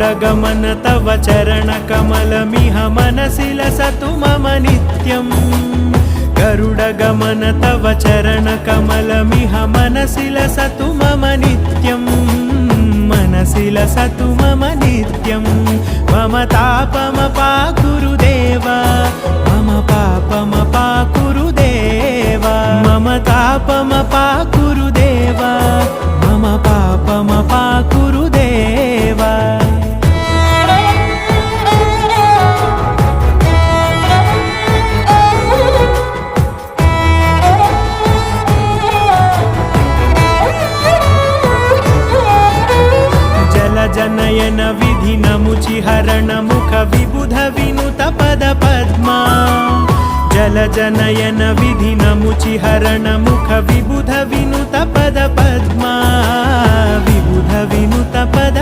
गरुडगमन तव चरणकमलमिह मनसि लसतु मम नित्यम् गरुडगमन तव चरणकमलमिह मनसि लसतु मम नित्यम् मनसि लसतु मम नित्यम् मम तापमपाकुरु देव मम पापमपाकुरु देव मम तापमपाकुरु देव मम पापमपाकुरु देव जनयन विधि नमुचि हरण मुख विबुध विनुत पद पद्मा जल जनयन विधि नमुचि हरण मुख विबुध विनुत पद पद्मा विबुध विनुत पद